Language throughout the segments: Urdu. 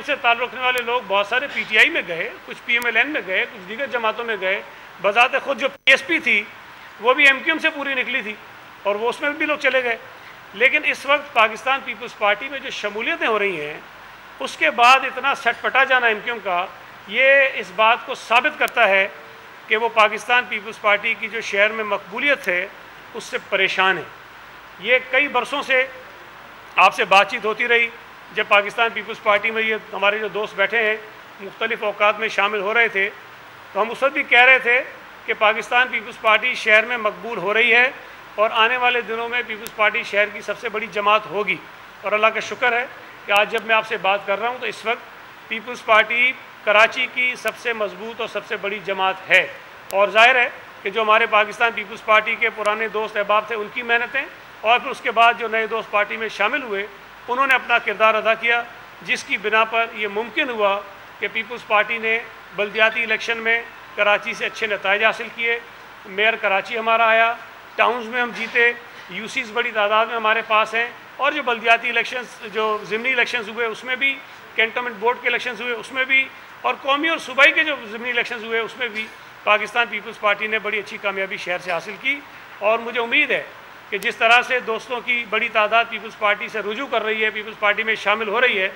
سے تعلق رکھنے والے لوگ بہت سارے پی ٹی آئی میں گئے، کچھ پی ایم ایل این میں گئے، کچھ دیگر جماعتوں میں گئے، بذات خود جو پی ایس پی تھی وہ بھی ایم کیو ایم سے پوری نکلی تھی اور وہ اس میں بھی لوگ چلے گئے. لیکن اس وقت پاکستان پیپلز پارٹی میں جو شمولیتیں ہو رہی ہیں اس کے بعد اتنا سٹ پٹا جانا ایم کیو ایم کا، یہ اس بات کو ثابت کرتا ہے کہ وہ پاکستان پیپلز پارٹی کی جو شہر میں مقبولیت ہے اس سے پریشان ہے. یہ کئی برسوں سے آپ سے بات چیت ہوتی رہی. جب پاکستان پیپلز پارٹی میں یہ ہمارے جو دوست بیٹھے ہیں مختلف اوقات میں شامل ہو رہے تھے تو ہم اس وقت بھی کہہ رہے تھے کہ پاکستان پیپلز پارٹی شہر میں مقبول ہو رہی ہے اور آنے والے دنوں میں پیپلز پارٹی شہر کی سب سے بڑی جماعت ہوگی. اور اللہ کا شکر ہے کہ آج جب میں آپ سے بات کر رہا ہوں تو اس وقت پیپلز پارٹی کراچی کی سب سے مضبوط اور سب سے بڑی جماعت ہے. اور ظاہر ہے کہ جو ہمارے پاکستان پیپلز پارٹی کے پرانے دوست احباب تھے ان کی محنتیں اور پھر اس کے بعد جو نئے دوست پارٹی میں شامل ہوئے انہوں نے اپنا کردار ادا کیا، جس کی بنا پر یہ ممکن ہوا کہ پیپلز پارٹی نے بلدیاتی الیکشن میں کراچی سے اچھے نتائج حاصل کیے. میئر کراچی ہمارا آیا، ٹاؤنز میں ہم جیتے، یو سیز بڑی تعداد میں ہمارے پاس ہیں، اور جو بلدیاتی الیکشنز جو ضمنی الیکشنز ہوئے اس میں بھی، کینٹونمنٹ بورڈ کے الیکشنز ہوئے اس میں بھی، اور قومی اور صوبائی کے جو ضمنی الیکشنز ہوئے اس میں بھی پاکستان پیپلز پارٹی نے بڑی اچھی کامیابی شہر سے حاصل کی. اور مجھے امید ہے کہ جس طرح سے دوستوں کی بڑی تعداد پیپلز پارٹی سے رجوع کر رہی ہے، پیپلز پارٹی میں شامل ہو رہی ہے،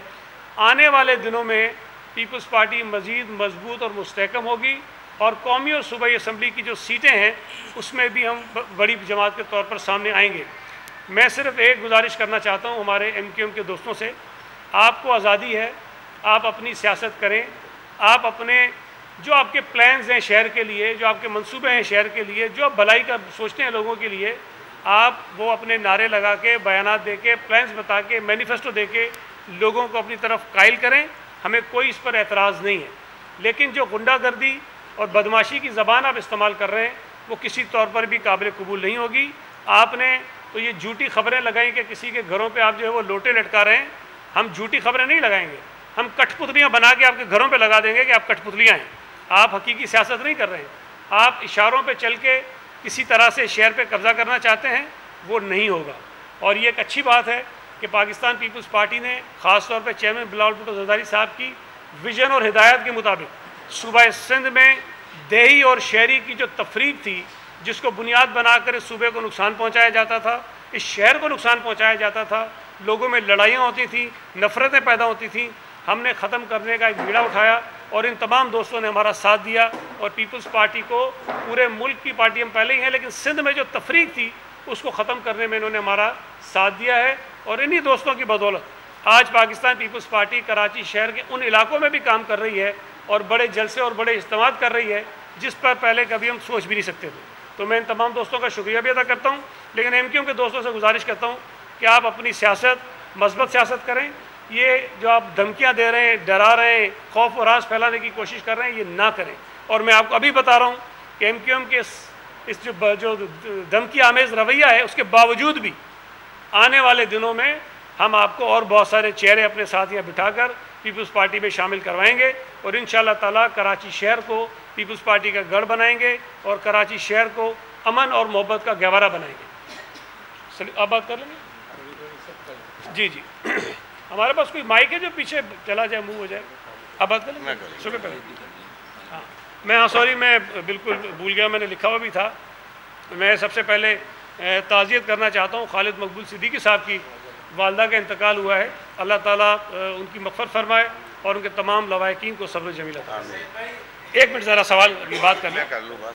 آنے والے دنوں میں پیپلز پارٹی مزید مضبوط اور مستحکم ہوگی اور قومی اور صوبائی اسمبلی کی جو سیٹیں ہیں اس میں بھی ہم بڑی جماعت کے طور پر سامنے آئیں گے. میں صرف ایک گزارش کرنا چاہتا ہوں ہمارے ایم کیو ایم کے دوستوں سے، آپ کو آزادی ہے، آپ اپنی سیاست کریں، آپ اپنے جو آپ کے پلانز ہیں شہر کے لیے، جو آپ کے منصوبے ہیں شہر کے لیے، جو آپ بھلائی کا سوچتے ہیں لوگوں کے لیے، آپ وہ اپنے نعرے لگا کے، بیانات دے کے، پلانز بتا کے، مینیفیسٹو دے کے لوگوں کو اپنی طرف قائل کریں. ہمیں کوئی اس پر اعتراض نہیں ہے، لیکن جو غنڈہ گردی اور بدماشی کی زبان آپ استعمال کر رہے ہیں وہ کسی طور پر بھی قابل قبول نہیں ہوگی. آپ نے تو یہ جھوٹی خبریں لگائیں کہ کسی کے گھروں پہ آپ جو ہے وہ لوٹے لٹکا رہے ہیں. ہم جھوٹی خبریں نہیں لگائیں گے، ہم کٹھ پتلیاں بنا کے آپ کے گھروں پہ لگا دیں گے کہ آپ کٹھ پتلیاں ہیں. آپ حقیقی سیاست نہیں کر رہے ہیں، آپ اشاروں پہ چل کے کسی طرح سے شہر پہ قبضہ کرنا چاہتے ہیں، وہ نہیں ہوگا. اور یہ ایک اچھی بات ہے کہ پاکستان پیپلز پارٹی نے خاص طور پہ چیئرمین بلاول بھٹو زرداری صاحب کی ویژن اور ہدایت کے مطابق صوبہ سندھ میں دیہی اور شہری کی جو تفریق تھی، جس کو بنیاد بنا کر اس صوبے کو نقصان پہنچایا جاتا تھا، اس شہر کو نقصان پہنچایا جاتا تھا، لوگوں میں لڑائیاں ہوتی تھیں، نفرتیں پیدا ہوتی تھیں، ہم نے ختم کرنے کا ایک بیڑا اٹھایا اور ان تمام دوستوں نے ہمارا ساتھ دیا. اور پیپلز پارٹی کو پورے ملک کی پارٹی ہم پہلے ہی ہیں، لیکن سندھ میں جو تفریق تھی اس کو ختم کرنے میں انہوں نے ہمارا ساتھ دیا ہے. اور انہی دوستوں کی بدولت آج پاکستان پیپلز پارٹی کراچی شہر کے ان علاقوں میں بھی کام کر رہی ہے اور بڑے جلسے اور بڑے اجتماعات کر رہی ہے جس پر پہلے کبھی ہم سوچ بھی نہیں سکتے تھے. تو میں ان تمام دوستوں کا شکریہ بھی ادا کرتا ہوں، لیکن ایم کیو ایم کے دوستوں سے گزارش کرتا ہوں کہ آپ اپنی سیاست مثبت سیاست کریں. یہ جو آپ دھمکیاں دے رہے ہیں، ڈرا رہے ہیں، خوف و راز پھیلانے کی کوشش کر رہے ہیں، یہ نہ کریں. اور میں آپ کو ابھی بتا رہا ہوں کہ ایم کیو ایم کے اس جو دھمکی آمیز رویہ ہے اس کے باوجود بھی آنے والے دنوں میں ہم آپ کو اور بہت سارے چہرے اپنے ساتھ یہاں بٹھا کر پیپلز پارٹی میں شامل کروائیں گے اور انشاءاللہ تعالیٰ کراچی شہر کو پیپلز پارٹی کا گڑھ بنائیں گے اور کراچی شہر کو امن اور محبت کا گہوارہ بنائیں گے. آپ بات کر لیں گے؟ جی جی ہمارے پاس کوئی مائک ہے جو پیچھے چلا جائے، موو ہو جائے. آپ بات کر لیں گے؟ شکریہ پہلے. ہاں میں سوری میں بالکل بھول گیا، میں نے لکھا ہوا بھی تھا. میں سب سے پہلے تعزیت کرنا چاہتا ہوں خالد مقبول صدیقی صاحب کی، والدہ کا انتقال ہوا ہے. اللہ تعالیٰ ان کی مغفرت فرمائے اور ان کے تمام لواحقین کو صبر جمیل عطا فرمائے. ایک منٹ ذرا سوال کی بات کر لیں.